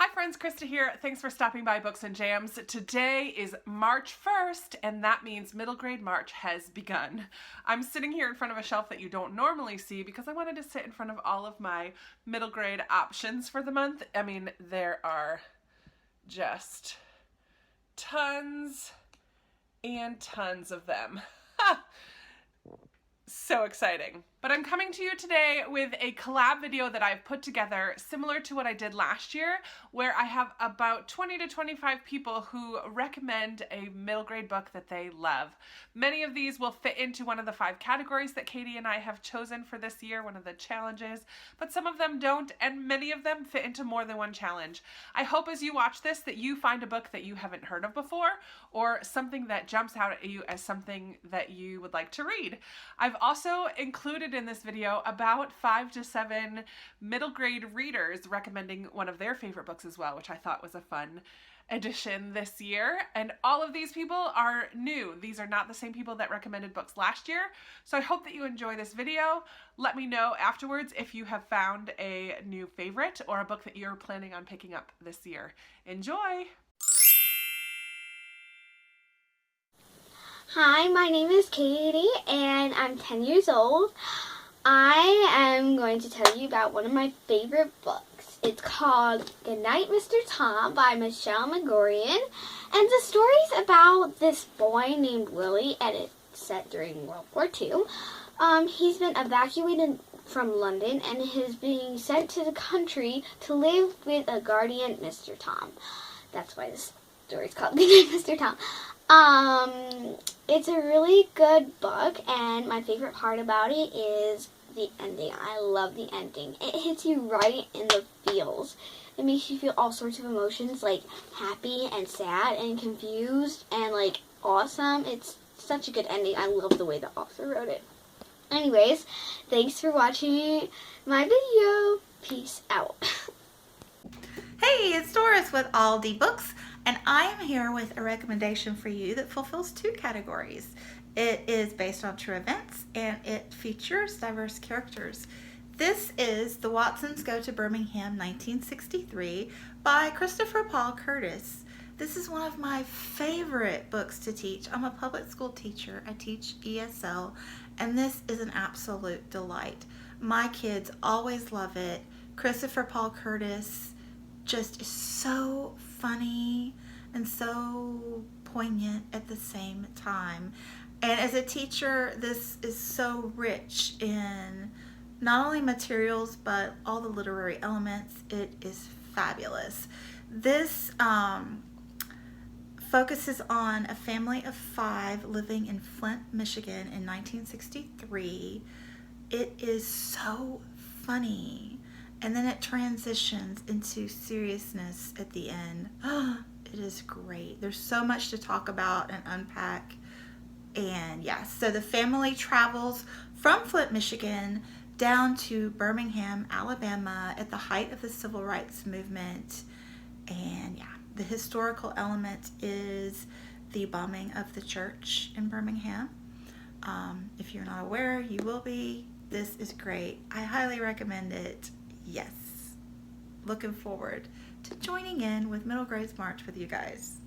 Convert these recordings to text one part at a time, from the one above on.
Hi friends, Krista here. Thanks for stopping by Books and Jams. Today is March 1st, and that means middle grade March has begun. I'm sitting here in front of a shelf that you don't normally see because I wanted to sit in front of all of my middle grade options for the month. I mean, there are just tons and tons of them. So exciting. But I'm coming to you today with a collab video that I've put together similar to what I did last year, where I have about 20 to 25 people who recommend a middle grade book that they love. Many of these will fit into one of the 5 categories that Katie and I have chosen for this year, one of the challenges, but some of them don't, and many of them fit into more than one challenge. I hope as you watch this that you find a book that you haven't heard of before, or something that jumps out at you as something that you would like to read. I've also included in this video about 5 to 7 middle grade readers recommending one of their favorite books as well, which I thought was a fun addition this year. And all of these people are new. These are not the same people that recommended books last year. So I hope that you enjoy this video. Let me know afterwards if you have found a new favorite or a book that you're planning on picking up this year. Enjoy! Hi, my name is Katie and I'm 10 years old. I am going to tell you about one of my favorite books. It's called Goodnight, Mr. Tom by Michelle Magorian. And the story's about this boy named Willie, and it's set during World War II. He's been evacuated from London and is being sent to the country to live with a guardian, Mr. Tom. That's why this story's called Goodnight, Mr. Tom. It's a really good book, and my favorite part about it is the ending. I love the ending. It hits you right in the feels. It makes you feel all sorts of emotions, like happy and sad and confused and like awesome. It's such a good ending. I love the way the author wrote it. Anyways, thanks for watching my video. Peace out. Hey, it's Doris with Aldi Books, and I am here with a recommendation for you that fulfills 2 categories. It is based on true events, and it features diverse characters. This is The Watsons Go to Birmingham 1963 by Christopher Paul Curtis. This is one of my favorite books to teach. I'm a public school teacher. I teach ESL, and this is an absolute delight. My kids always love it. Christopher Paul Curtis just is so funny and so poignant at the same time. And as a teacher, this is so rich in not only materials but all the literary elements. It is fabulous. This focuses on a family of 5 living in Flint, Michigan in 1963. It is so funny. And then it transitions into seriousness at the end. It is great. There's so much to talk about and unpack. And yeah, so the family travels from Flint, Michigan down to Birmingham, Alabama at the height of the civil rights movement. And yeah, the historical element is the bombing of the church in Birmingham. If you're not aware, you will be. This is great. I highly recommend it. Yes. Looking forward to joining in with Middle Grades March with you guys.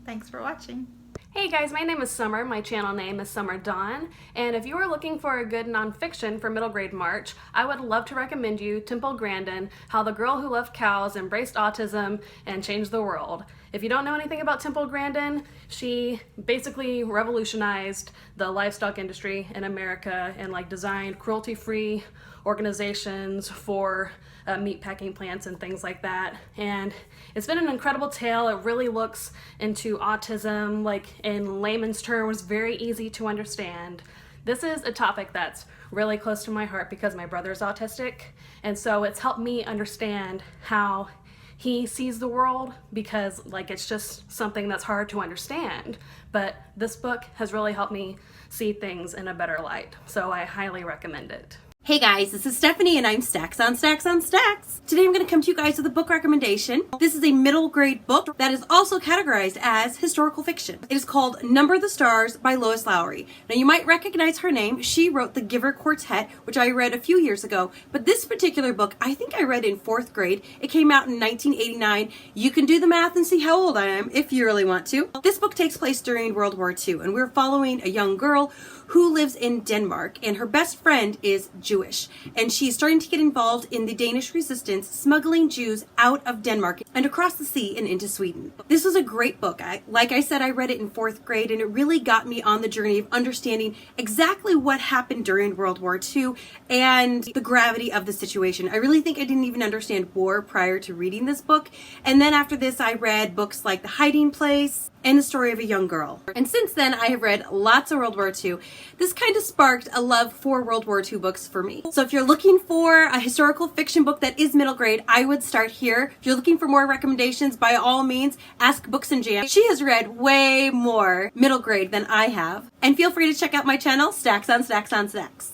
Thanks for watching. Hey guys, my name is Summer. My channel name is Summer Dawn, and if you are looking for a good nonfiction for middle grade March, I would love to recommend you Temple Grandin, How the Girl Who Loved Cows Embraced Autism and Changed the World. If you don't know anything about Temple Grandin, she basically revolutionized the livestock industry in America and like designed cruelty-free organizations for meat packing plants and things like that. And it's been an incredible tale. It really looks into autism, like in layman's terms, very easy to understand. This is a topic that's really close to my heart because my brother is autistic, and so it's helped me understand how he sees the world, because like it's just something that's hard to understand. But this book has really helped me see things in a better light, so I highly recommend it. Hey guys, this is Stephanie and I'm Stacks on Stacks on Stacks. Today I'm going to come to you guys with a book recommendation. This is a middle grade book that is also categorized as historical fiction. It is called Number the Stars by Lois Lowry. Now you might recognize her name. She wrote the Giver Quartet, which I read a few years ago. But this particular book, I think I read in 4th grade. It came out in 1989. You can do the math and see how old I am if you really want to. This book takes place during World War II and we're following a young girl who lives in Denmark, and her best friend is Jewish. And she's starting to get involved in the Danish resistance, smuggling Jews out of Denmark and across the sea and into Sweden. This was a great book. Like I said, I read it in 4th grade, and it really got me on the journey of understanding exactly what happened during World War II and the gravity of the situation. I really think I didn't even understand war prior to reading this book. And then after this, I read books like The Hiding Place and The Story of a Young Girl. And since then, I have read lots of World War II. This kind of sparked a love for World War II books for me. So if you're looking for a historical fiction book that is middle grade, I would start here. If you're looking for more recommendations, by all means, ask Books and Jams. She has read way more middle grade than I have. And feel free to check out my channel, Stacks on Stacks on Stacks.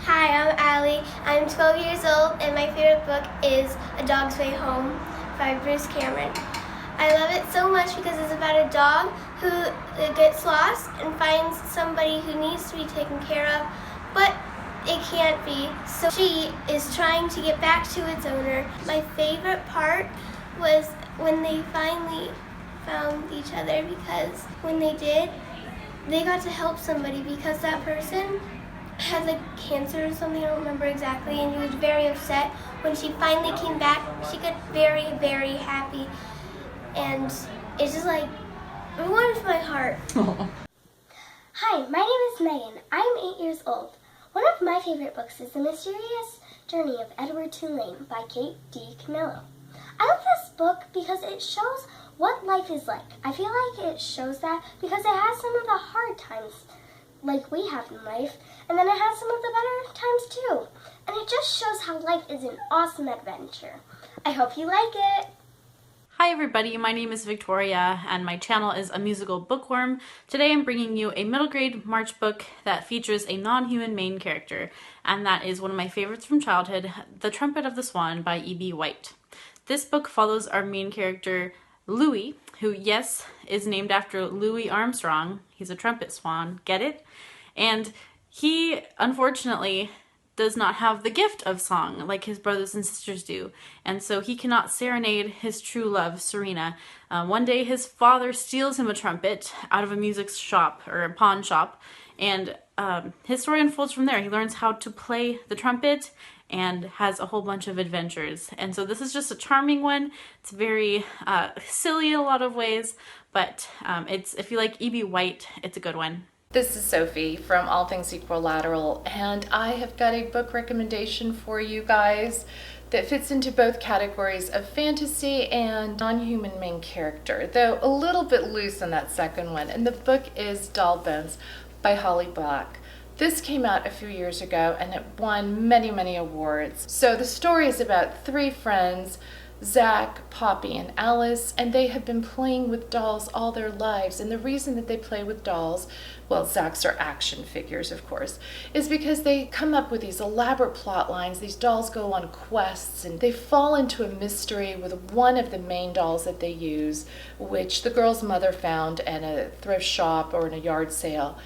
Hi, I'm Allie. I'm 12 years old and my favorite book is A Dog's Way Home by Bruce Cameron. I love it so much because it's about a dog who gets lost and finds somebody who needs to be taken care of, but it can't be. So she is trying to get back to its owner. My favorite part was when they finally found each other, because when they did, they got to help somebody because that person had like cancer or something, I don't remember exactly, and he was very upset. When she finally came back, she got very, very happy, and it's just like, it warms my heart. Hi, my name is Megan. I'm 8 years old. One of my favorite books is The Mysterious Journey of Edward Tulane by Kaye Dicamillo. I love this book because it shows what life is like. I feel like it shows that because it has some of the hard times like we have in life, and then it has some of the better times too. And it just shows how life is an awesome adventure. I hope you like it. Hi everybody, my name is Victoria and my channel is A Musical Bookworm. Today I'm bringing you a middle grade March book that features a non-human main character, and that is one of my favorites from childhood, The Trumpet of the Swan by E.B. White. This book follows our main character Louis, who, yes, is named after Louis Armstrong. He's a trumpet swan, get it? And he, unfortunately, does not have the gift of song like his brothers and sisters do, and so he cannot serenade his true love, Serena. One day his father steals him a trumpet out of a music shop, or a pawn shop, and his story unfolds from there. He learns how to play the trumpet and has a whole bunch of adventures. And so this is just a charming one. It's very silly in a lot of ways, but if you like E.B. White, it's a good one. This is Sophie from All Things Equilateral, and I have got a book recommendation for you guys that fits into both categories of fantasy and non-human main character, though a little bit loose on that second one. And the book is Doll Bones by Holly Black. This came out a few years ago and it won many, many awards. So the story is about 3 friends, Zach, Poppy, and Alice, and they have been playing with dolls all their lives. And the reason that they play with dolls, well, Zach's are action figures, of course, is because they come up with these elaborate plot lines. These dolls go on quests, and they fall into a mystery with one of the main dolls that they use, which the girl's mother found at a thrift shop or in a yard sale.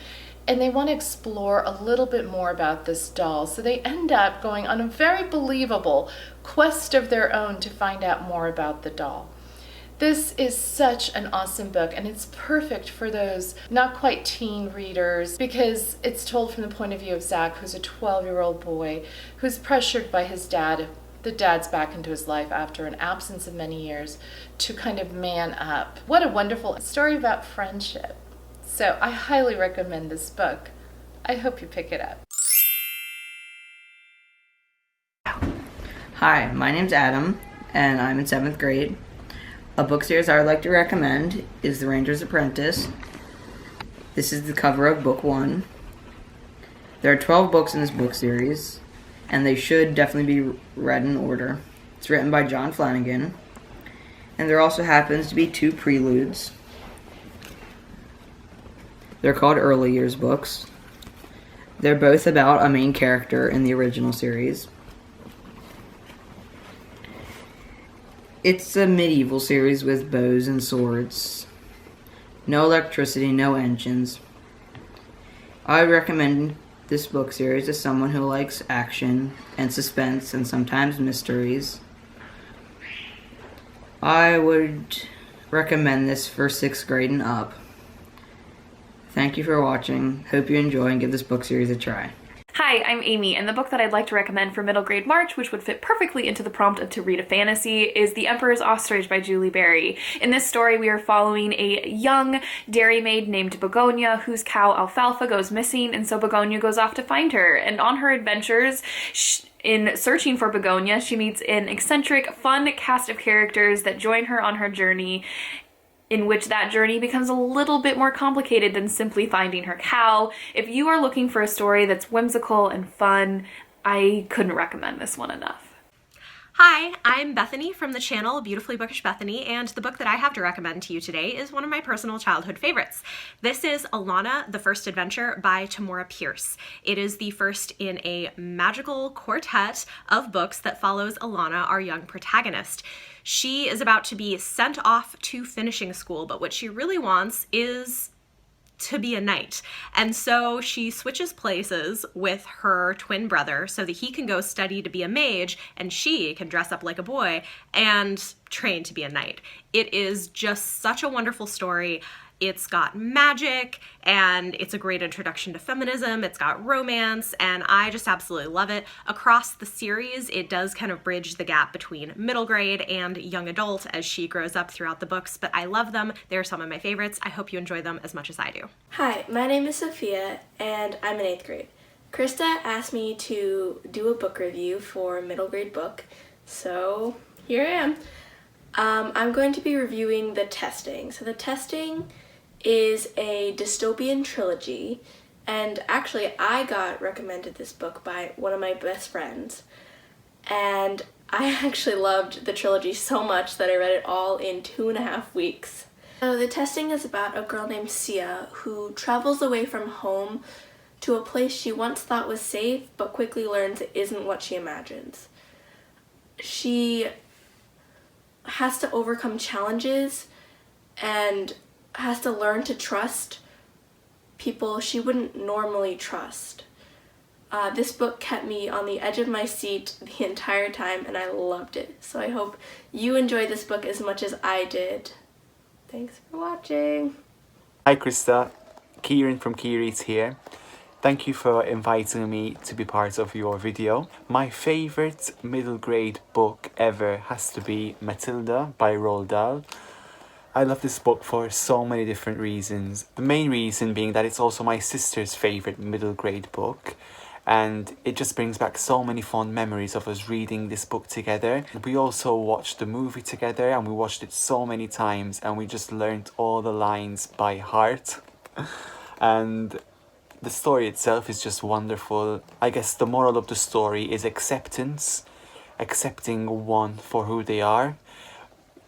And they want to explore a little bit more about this doll. So they end up going on a very believable quest of their own to find out more about the doll. This is such an awesome book, and it's perfect for those not quite teen readers because it's told from the point of view of Zach, who's a 12-year-old boy who's pressured by his dad. The dad's back into his life after an absence of many years to kind of man up. What a wonderful story about friendship. So I highly recommend this book. I hope you pick it up. Hi, my name's Adam, and I'm in 7th grade. A book series I would like to recommend is The Ranger's Apprentice. This is the cover of book 1. There are 12 books in this book series, and they should definitely be read in order. It's written by John Flanagan, and there also happens to be 2 preludes. They're called early years books. They're both about a main character in the original series. It's a medieval series with bows and swords. No electricity, no engines. I recommend this book series to someone who likes action and suspense and sometimes mysteries. I would recommend this for 6th grade and up. Thank you for watching. Hope you enjoy and give this book series a try. Hi, I'm Amy, and the book that I'd like to recommend for middle grade March, which would fit perfectly into the prompt of To Read a Fantasy, is The Emperor's Ostrich by Julie Berry. In this story, we are following a young dairymaid named Begonia, whose cow Alfalfa goes missing, and so Begonia goes off to find her. And on her adventures, in searching for Begonia, she meets an eccentric, fun cast of characters that join her on her journey, in which that journey becomes a little bit more complicated than simply finding her cow. If you are looking for a story that's whimsical and fun, I couldn't recommend this one enough. Hi, I'm Bethany from the channel Beautifully Bookish Bethany, and the book that I have to recommend to you today is one of my personal childhood favorites. This is Alana, the First Adventure by Tamora Pierce. It is the first in a magical quartet of books that follows Alana, our young protagonist. She is about to be sent off to finishing school, but what she really wants is to be a knight. And so she switches places with her twin brother so that he can go study to be a mage and she can dress up like a boy and train to be a knight. It is just such a wonderful story. It's got magic and it's a great introduction to feminism. It's got romance and I just absolutely love it. Across the series, it does kind of bridge the gap between middle grade and young adult as she grows up throughout the books, but I love them. They're some of my favorites. I hope you enjoy them as much as I do. Hi, my name is Sophia and I'm in 8th grade. Krista asked me to do a book review for a middle grade book, so here I am. I'm going to be reviewing The Testing. So The Testing is a dystopian trilogy, and actually I got recommended this book by one of my best friends, and I actually loved the trilogy so much that I read it all in 2.5 weeks. So The Testing is about a girl named Sia who travels away from home to a place she once thought was safe but quickly learns it isn't what she imagines. She has to overcome challenges and has to learn to trust people she wouldn't normally trust. This book kept me on the edge of my seat the entire time and I loved it. So I hope you enjoy this book as much as I did. Thanks for watching. Hi Krista, Kieran from Kaye Reads here. Thank you for inviting me to be part of your video. My favourite middle grade book ever has to be Matilda by Roald Dahl. I love this book for so many different reasons. The main reason being that it's also my sister's favourite middle grade book, and it just brings back so many fond memories of us reading this book together. We also watched the movie together and we watched it so many times and we just learned all the lines by heart. And the story itself is just wonderful. I guess the moral of the story is acceptance, accepting one for who they are,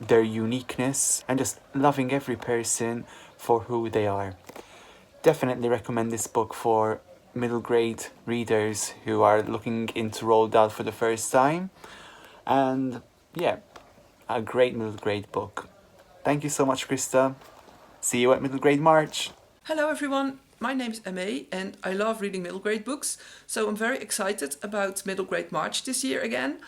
their uniqueness, and just loving every person for who they are. Definitely recommend this book for middle grade readers who are looking into Roald Dahl for the first time. And yeah, a great middle grade book. Thank you so much, Krista. See you at middle grade March. Hello everyone, my name is Emma and I love reading middle grade books, so I'm very excited about middle grade March this year again.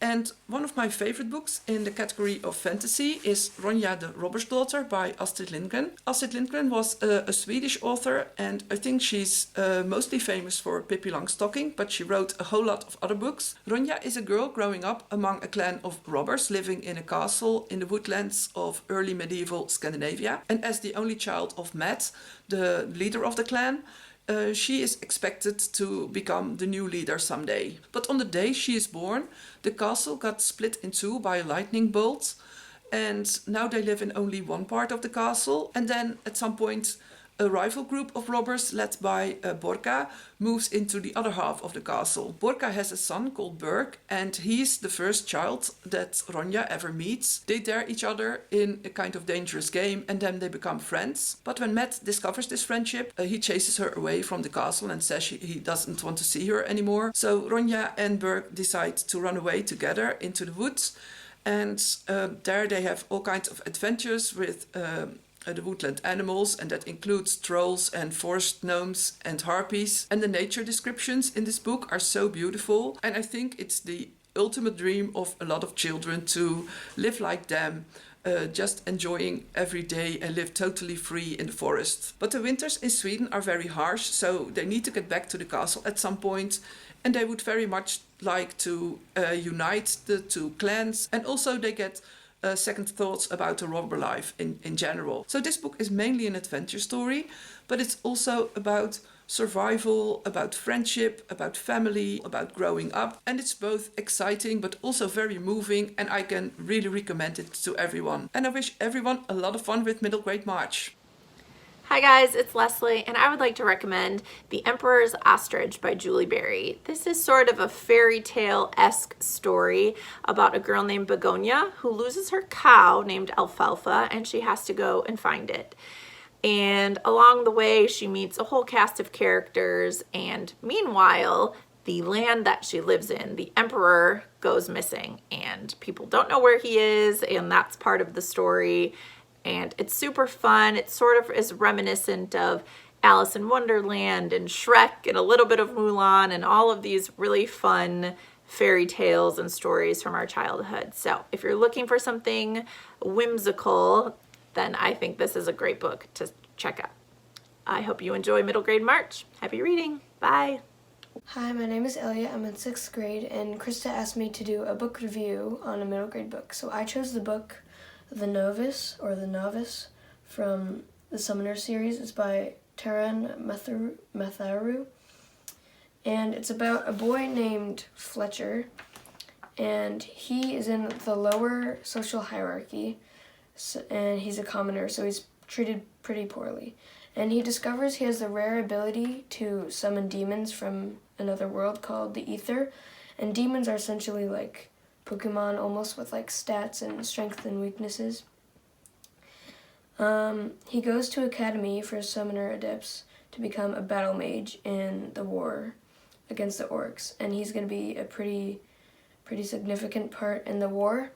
And one of my favorite books in the category of fantasy is Ronja the Robber's Daughter by Astrid Lindgren. Astrid Lindgren was a Swedish author, and I think she's mostly famous for Pippi Longstocking, but she wrote a whole lot of other books. Ronja is a girl growing up among a clan of robbers living in a castle in the woodlands of early medieval Scandinavia. And as the only child of Matt, the leader of the clan, she is expected to become the new leader someday. But on the day she is born, the castle got split in two by a lightning bolt, and now they live in only one part of the castle. And then at some point a rival group of robbers led by Borka moves into the other half of the castle. Borka has a son called Burke, and he's the first child that Ronja ever meets. They dare each other in a kind of dangerous game, and then they become friends. But when Matt discovers this friendship, he chases her away from the castle and says he doesn't want to see her anymore. So Ronja and Burke decide to run away together into the woods, and there they have all kinds of adventures with the woodland animals, and that includes trolls and forest gnomes and harpies. And the nature descriptions in this book are so beautiful, and I think it's the ultimate dream of a lot of children to live like them, just enjoying every day and live totally free in the forest. But the winters in Sweden are very harsh, so they need to get back to the castle at some point, and they would very much like to unite the two clans, and also they get second thoughts about the robber life in general. So this book is mainly an adventure story, but it's also about survival, about friendship, about family, about growing up. And it's both exciting but also very moving, and I can really recommend it to everyone. And I wish everyone a lot of fun with Middle Grade March. Hi guys, it's Leslie, and I would like to recommend The Emperor's Ostrich by Julie Berry. This is sort of a fairy tale-esque story about a girl named Begonia who loses her cow named Alfalfa, and she has to go and find it. And along the way, she meets a whole cast of characters, and meanwhile, the land that she lives in, the emperor, goes missing, and people don't know where he is, and that's part of the story. And it's super fun. It sort of is reminiscent of Alice in Wonderland and Shrek and a little bit of Mulan and all of these really fun fairy tales and stories from our childhood. So if you're looking for something whimsical, then I think this is a great book to check out. I hope you enjoy Middle Grade March. Happy reading. Bye. Hi, my name is Elliott. I'm in 6th grade, and Krista asked me to do a book review on a middle grade book. So I chose the book The Novice, or The Novice, from the Summoner series. It's by Taran Matharu, and it's about a boy named Fletcher, and he is in the lower social hierarchy, and he's a commoner, so he's treated pretty poorly. And he discovers he has the rare ability to summon demons from another world called the Ether, and demons are essentially like Pokemon, almost, with like stats and strength and weaknesses. He goes to Academy for Summoner Adepts to become a battle mage in the war against the orcs, and he's going to be a pretty significant part in the war.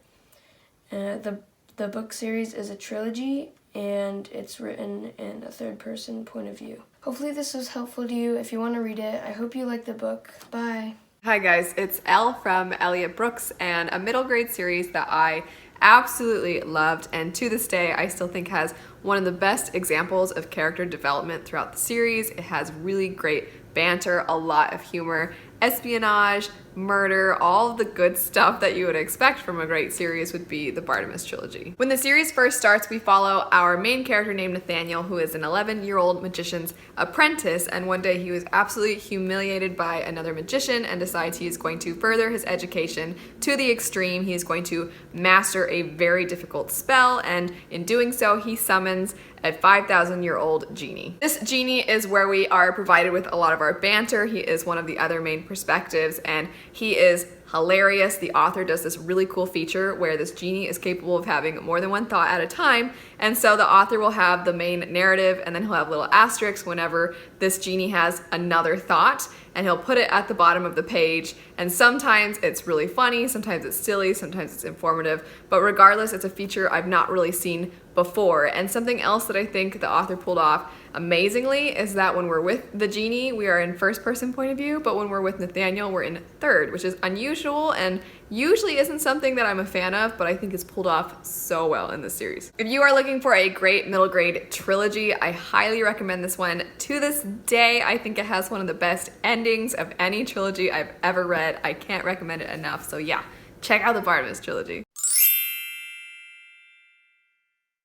The book series is a trilogy, and it's written in a third-person point of view. Hopefully this was helpful to you. If you want to read it, I hope you like the book. Bye. Hi guys, it's Elle from Elliott Brooks, and a middle grade series that I absolutely loved, and to this day I still think has one of the best examples of character development throughout the series. It has really great banter, a lot of humor, espionage, murder, all of the good stuff that you would expect from a great series would be the Bartimaeus trilogy. When the series first starts, we follow our main character named Nathaniel, who is an 11-year-old magician's apprentice, and one day he was absolutely humiliated by another magician and decides he is going to further his education to the extreme. He is going to master a very difficult spell, and in doing so, he summons a 5,000-year-old genie. This genie is where we are provided with a lot of our banter. He is one of the other main perspectives, and he is hilarious. The author does this really cool feature where this genie is capable of having more than one thought at a time, and so the author will have the main narrative, and then he'll have little asterisks whenever this genie has another thought, and he'll put it at the bottom of the page, and sometimes it's really funny, sometimes it's silly, sometimes it's informative, but regardless, it's a feature I've not really seen before. And something else that I think the author pulled off amazingly is that when we're with the genie, we are in first person point of view, but when we're with Nathaniel, we're in third, which is unusual and usually isn't something that I'm a fan of, but I think it's pulled off so well in this series. If you are looking for a great middle grade trilogy, I highly recommend this one. To this day, I think it has one of the best endings of any trilogy I've ever read. I can't recommend it enough, so yeah, check out the Bartimaeus trilogy.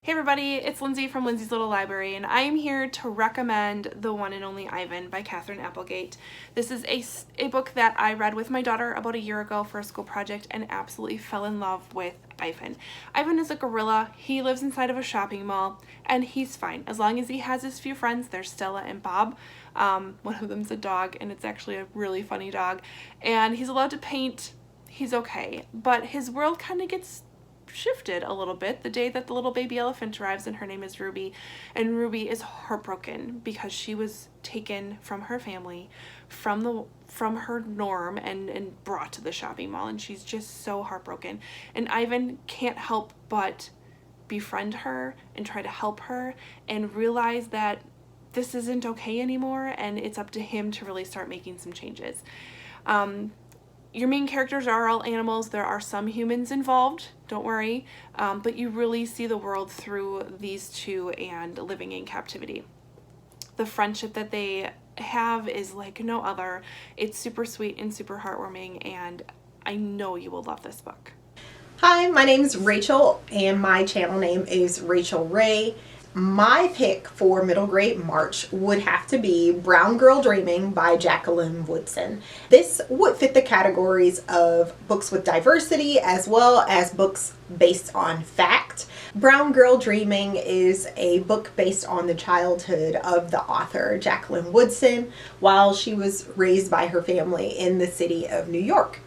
Hey everybody, it's Lindsay from Lindsay's Little Library, and I am here to recommend The One and Only Ivan by Katherine Applegate. This is a book that I read with my daughter about a year ago for a school project and absolutely fell in love with Ivan. Ivan is a gorilla. He lives inside of a shopping mall, and he's fine. As long as he has his few friends, there's Stella and Bob. One of them's a dog, and it's actually a really funny dog. And he's allowed to paint. He's okay. But his world kind of gets shifted a little bit the day that the little baby elephant arrives, and her name is Ruby, and Ruby is heartbroken because she was taken from her family, from her norm, and brought to the shopping mall, and she's just so heartbroken. And Ivan can't help but befriend her and try to help her and realize that this isn't okay anymore, and it's up to him to really start making some changes. Your main characters are all animals. There are some humans involved, don't worry, but you really see the world through these two and living in captivity. The friendship that they have is like no other. It's super sweet and super heartwarming, and I know you will love this book. Hi, my name is Rachel, and my channel name is Rachel Ray. My pick for middle grade March would have to be Brown Girl Dreaming by Jacqueline Woodson. This would fit the categories of books with diversity as well as books based on fact. Brown Girl Dreaming is a book based on the childhood of the author Jacqueline Woodson while she was raised by her family in the city of New York.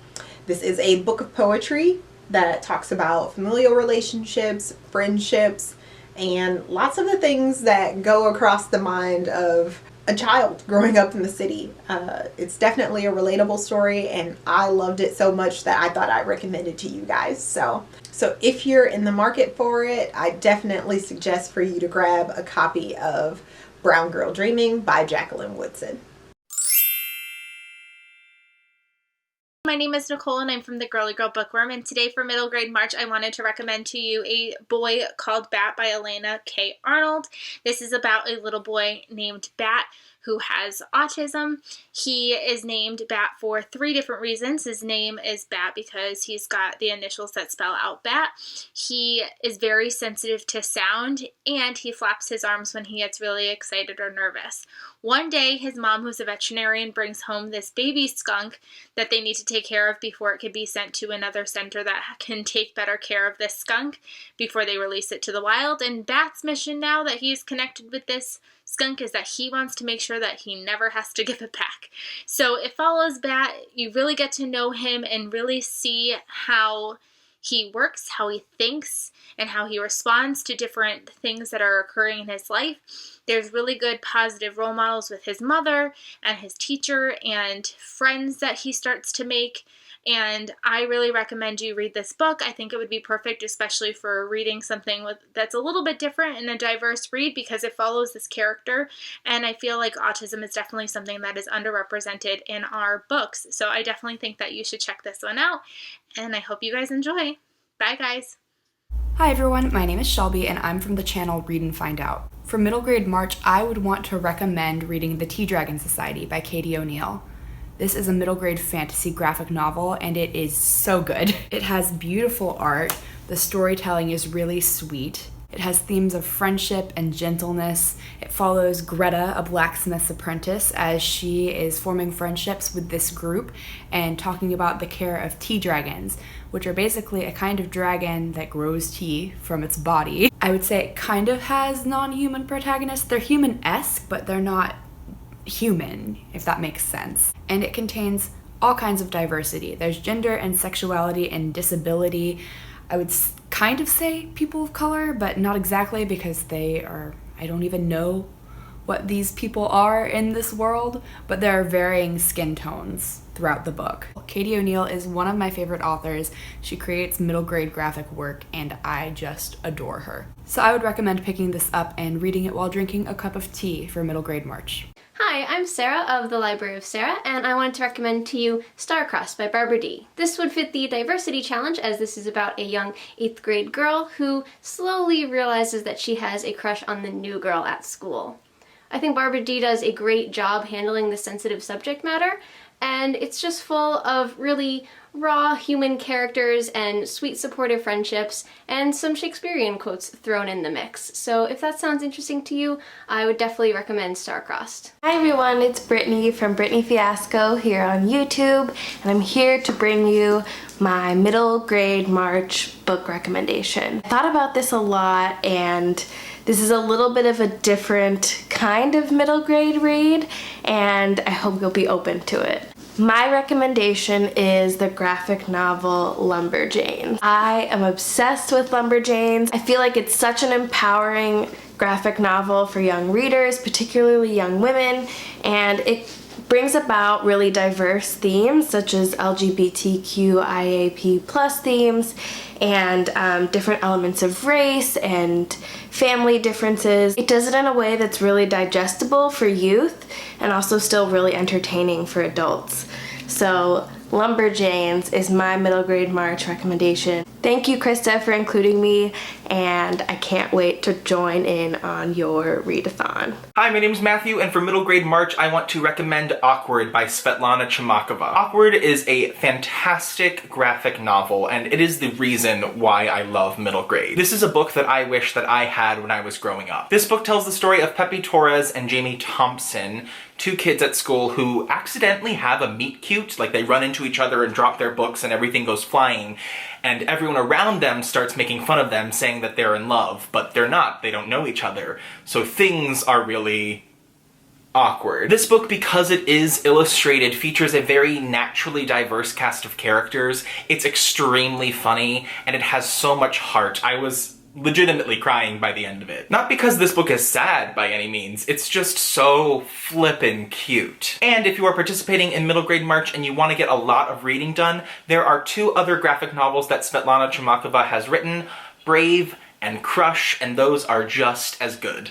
This is a book of poetry that talks about familial relationships, friendships, and lots of the things that go across the mind of a child growing up in the city. It's definitely a relatable story, and I loved it so much that I thought I'd recommend it to you guys. So if you're in the market for it, I definitely suggest for you to grab a copy of Brown Girl Dreaming by Jacqueline Woodson. My name is Nicole, and I'm from the Girly Girl Bookworm, and today for middle grade March I wanted to recommend to you A Boy Called Bat by Elena K. Arnold. This is about a little boy named Bat who has autism. He is named Bat for 3 different reasons. His name is Bat because he's got the initials that spell out Bat. He is very sensitive to sound, and he flaps his arms when he gets really excited or nervous. One day, his mom, who's a veterinarian, brings home this baby skunk that they need to take care of before it can be sent to another center that can take better care of this skunk before they release it to the wild. And Bat's mission now that he's connected with this skunk is that he wants to make sure that he never has to give it back. So it follows Bat. You really get to know him and really see how he works, how he thinks, and how he responds to different things that are occurring in his life. There's really good positive role models with his mother and his teacher and friends that he starts to make. And I really recommend you read this book. I think it would be perfect, especially for reading something that's a little bit different and a diverse read because it follows this character. And I feel like autism is definitely something that is underrepresented in our books. So I definitely think that you should check this one out. And I hope you guys enjoy. Bye, guys. Hi everyone, my name is Shelby and I'm from the channel Read and Find Out. For middle grade March, I would want to recommend reading The Tea Dragon Society by Katie O'Neill. This is a middle grade fantasy graphic novel and it is so good. It has beautiful art, the storytelling is really sweet. It has themes of friendship and gentleness. It follows Greta, a blacksmith's apprentice, as she is forming friendships with this group and talking about the care of tea dragons, which are basically a kind of dragon that grows tea from its body. I would say it kind of has non-human protagonists. They're human-esque, but they're not human, if that makes sense. And it contains all kinds of diversity. There's gender and sexuality and disability. I would kind of say people of color, but not exactly because they are, I don't even know what these people are in this world, but there are varying skin tones throughout the book. Katie O'Neill is one of my favorite authors. She creates middle grade graphic work and I just adore her. So I would recommend picking this up and reading it while drinking a cup of tea for middle grade March. Hi, I'm Sarah of the Library of Sarah, and I wanted to recommend to you Star-Crossed by Bye Birdie. This would fit the diversity challenge as this is about a young 8th grade girl who slowly realizes that she has a crush on the new girl at school. I think Bye Birdie does a great job handling the sensitive subject matter, and it's just full of really raw human characters and sweet supportive friendships and some Shakespearean quotes thrown in the mix. So if that sounds interesting to you, I would definitely recommend Star-Crossed. Hi everyone, it's Brittany from Brittany Fiasco here on YouTube, and I'm here to bring you my middle grade March book recommendation. I thought about this a lot, and this is a little bit of a different kind of middle grade read, and I hope you'll be open to it. My recommendation is the graphic novel Lumberjanes. I am obsessed with Lumberjanes. I feel like it's such an empowering graphic novel for young readers, particularly young women, and it brings about really diverse themes such as LGBTQIAP+ themes and different elements of race and family differences. It does it in a way that's really digestible for youth and also still really entertaining for adults. So Lumberjanes is my middle grade March recommendation. Thank you, Krista, for including me, and I can't wait to join in on your readathon. Hi, my name is Matthew, and for middle grade March, I want to recommend Awkward by Svetlana Chmakova. Awkward is a fantastic graphic novel, and it is the reason why I love middle grade. This is a book that I wish that I had when I was growing up. This book tells the story of Pepe Torres and Jamie Thompson, two kids at school who accidentally have a meet cute, like they run into each other and drop their books and everything goes flying, and everyone around them starts making fun of them, saying that they're in love, but they're not. They don't know each other. So things are really awkward. This book, because it is illustrated, features a very naturally diverse cast of characters. It's extremely funny, and it has so much heart. I was legitimately crying by the end of it. Not because this book is sad by any means, it's just so flippin' cute. And if you are participating in middle grade March and you want to get a lot of reading done, there are two other graphic novels that Svetlana Chmakova has written, Brave and Crush, and those are just as good.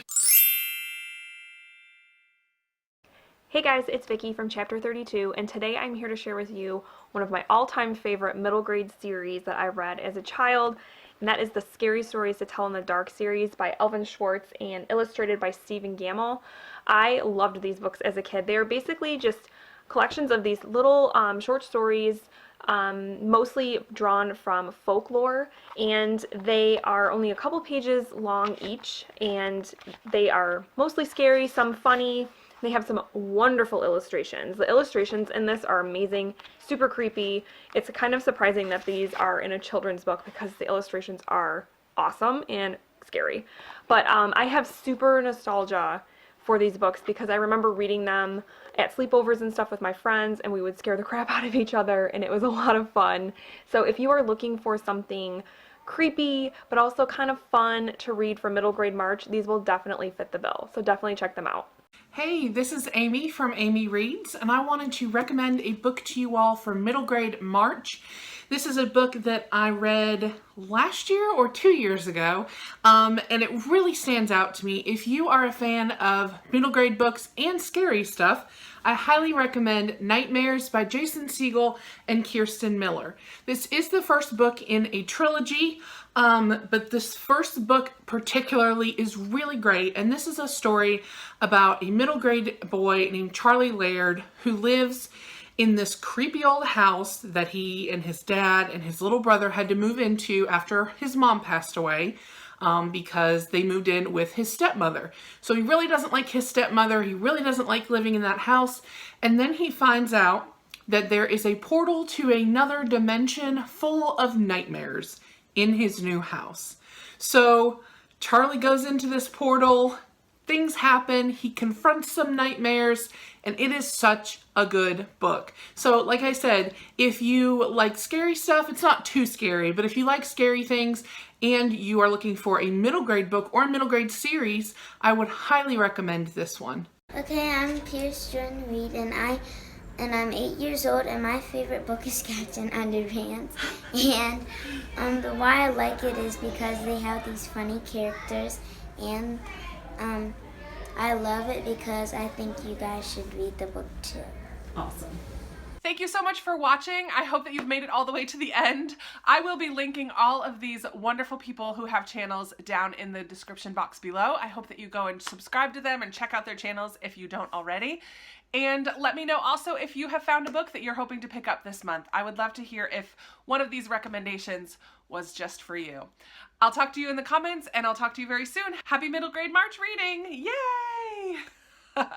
Hey guys, it's Vicky from Chapter 32, and today I'm here to share with you one of my all-time favorite middle grade series that I read as a child, and that is the Scary Stories to Tell in the Dark series by Elvin Schwartz and illustrated by Stephen Gammell. I loved these books as a kid. They are basically just collections of these little short stories, mostly drawn from folklore, and they are only a couple pages long each, and they are mostly scary, some funny. They have some wonderful illustrations. The illustrations in this are amazing, super creepy. It's kind of surprising that these are in a children's book because the illustrations are awesome and scary. But I have super nostalgia for these books because I remember reading them at sleepovers and stuff with my friends, and we would scare the crap out of each other, and it was a lot of fun. So if you are looking for something creepy but also kind of fun to read for middle grade March, these will definitely fit the bill. So definitely check them out. Hey, this is Amy from Amy Reads, and I wanted to recommend a book to you all for middle grade March. This is a book that I read last year or 2 years ago, and it really stands out to me. If you are a fan of middle grade books and scary stuff, I highly recommend Nightmares by Jason Segel and Kirsten Miller. This is the first book in a trilogy, but this first book particularly is really great, and this is a story about a middle grade boy named Charlie Laird who lives in this creepy old house that he and his dad and his little brother had to move into after his mom passed away, because they moved in with his stepmother. So he really doesn't like his stepmother, he really doesn't like living in that house, and then he finds out that there is a portal to another dimension full of nightmares in his new house. So Charlie goes into this portal, things happen, he confronts some nightmares, and it is such a good book. So like I said, if you like scary stuff, it's not too scary, but if you like scary things and you are looking for a middle grade book or a middle grade series, I would highly recommend this one. Okay, I'm Pierce Jordan Reed, and I'm 8 years old, and my favorite book is Captain Underpants. And the why I like it is because they have these funny characters, and I love it because I think you guys should read the book too. Awesome. Thank you so much for watching. I hope that you've made it all the way to the end. I will be linking all of these wonderful people who have channels down in the description box below. I hope that you go and subscribe to them and check out their channels if you don't already. And let me know also if you have found a book that you're hoping to pick up this month. I would love to hear if one of these recommendations was just for you. I'll talk to you in the comments, and I'll talk to you very soon. Happy middle grade March reading! Yay!